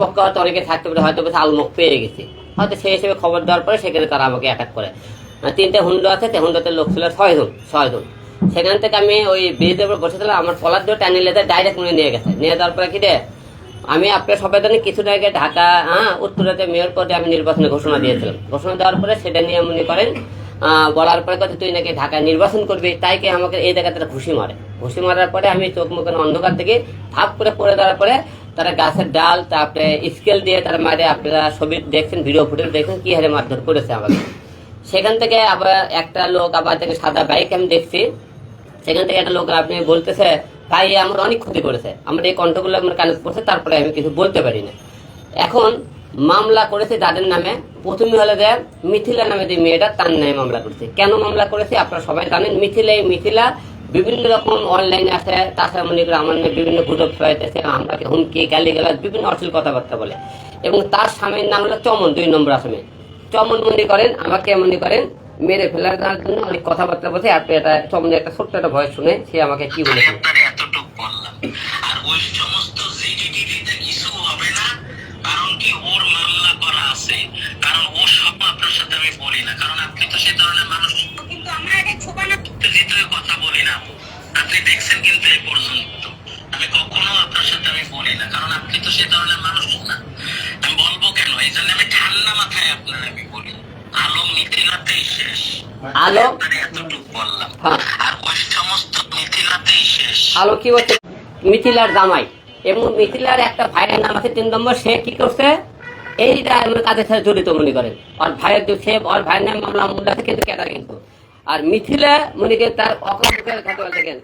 পক্ষ হয়তো অনেকে থাকতে পারে, হয়তো আলমুখ পেয়ে গেছি, হয়তো সেই হিসেবে খবর দেওয়ার পরে সেখানে তারা আমাকে অ্যাটাক করে। 3টে হুন্ডো আছে, হুন্ডোতে লোক ছিল 6 জন। সেখান থেকে আমি ওই ব্রিজের উপর বসেছিলাম, আমার পলার দিয়ে টানি লেতে ডাইরেক্ট নিয়ে গেছে। নিয়ে যাওয়ার পরে কি রে, আমি আপনার সবাই জানি কিছুদিন আগে ঢাকা উত্তরাতে মেয়র পদে আমি নির্বাচনে ঘোষণা দিয়েছিলাম। ঘোষণা দেওয়ার পরে সেটা নিয়ে মনে করেন বলার পরে কথা তুই নাকি ঢাকায় নির্বাচন করবি, তাই কি আমাকে এই জায়গাতে ঘুষি মারার পরে আমি চোখ মুখের অন্ধকার থেকে ভাব করে পড়ে দেওয়ার পরে তারা গাছের ডাল তারপরে স্কেল দিয়ে তারা মারে, আপনারা ছবি দেখছেন, ভিডিও ফুটেজ দেখছেন কি হারে মারধর করেছে আমাকে। সেখান থেকে আবার একটা লোক আবার থেকে সাদা বাইক আমি দেখছি, সেখান থেকে একটা লোক আপনি বলতেছে ভাই আমার অনেক ক্ষতি করেছে, আমার এই কণ্ঠগুলো আমার কানে পড়ছে, তারপরে আমি কিছু বলতে পারি না। এখন মামলা করেছে যাদের নামে, প্রথমে হলে যে মিথিলা নামে যে মেয়েটা, তার নামে মামলা করেছে। কেন মামলা করেছে আপনারা সবাই জানেন। মিথিলা বিভিন্ন রকম অনলাইনে আছে, তাছাড়া মনে করে আমার নামে বিভিন্ন গুজব ছড়াইতেছে, আমাকে হুমকি গালিগালাজ বিভিন্ন অশ্লীল কথাবার্তা বলে। এবং তার স্বামীর নাম হলো চমন, 2 নম্বর আসামি। চমন মনে করেন আমাকে মনে করেন মেরে ফেলার জন্য অনেক কথাবার্তা বলছে। আপনি এটা চমনের একটা ছোট্ট একটা ভয়েস শুনে সে আমাকে কি বলেছে। আর ওই সমস্ত জিডিটিতে কিছু হবে না, কারণ কি ওর মামলা করা আছে, কারণ ওর সব আপনার সাথে আমি বলি না, কারণ আপনি তো সে ধরনের মানুষ। কিন্তু আমরা আগে ছোপানো ভিতরে কথা বলি না, আপনি দেখছেন কিন্তু এই পর্যন্ত আমি কখনো আপনার সাথে আমি বলি না, কারণ আপনি তো সে ধরনের মানুষ না। আমি বলবো কেন, এই জন্য আমি ঠান্ডা মাথায় আপনার আমি বলি আলো মিথিলাতেই শেষ। আলো এতটুকু বললাম, আর ওই সমস্ত মিথিলাতেই শেষ। আলো কি বলছে, মিথিলার জামাই এবং মিথিলার একটা ভাইয়ের নাম আছে 3 নম্বর, সে কি করছে এইটা আমার কাজের সাথে জড়িত মনে করেন। আর ভাইয়ের সে ওর ভাইয়ের নাম মামলা আছে কিন্তু কেটা কিন্তু। আর মিথিলা মনে করেন তার অকাল দেখেন।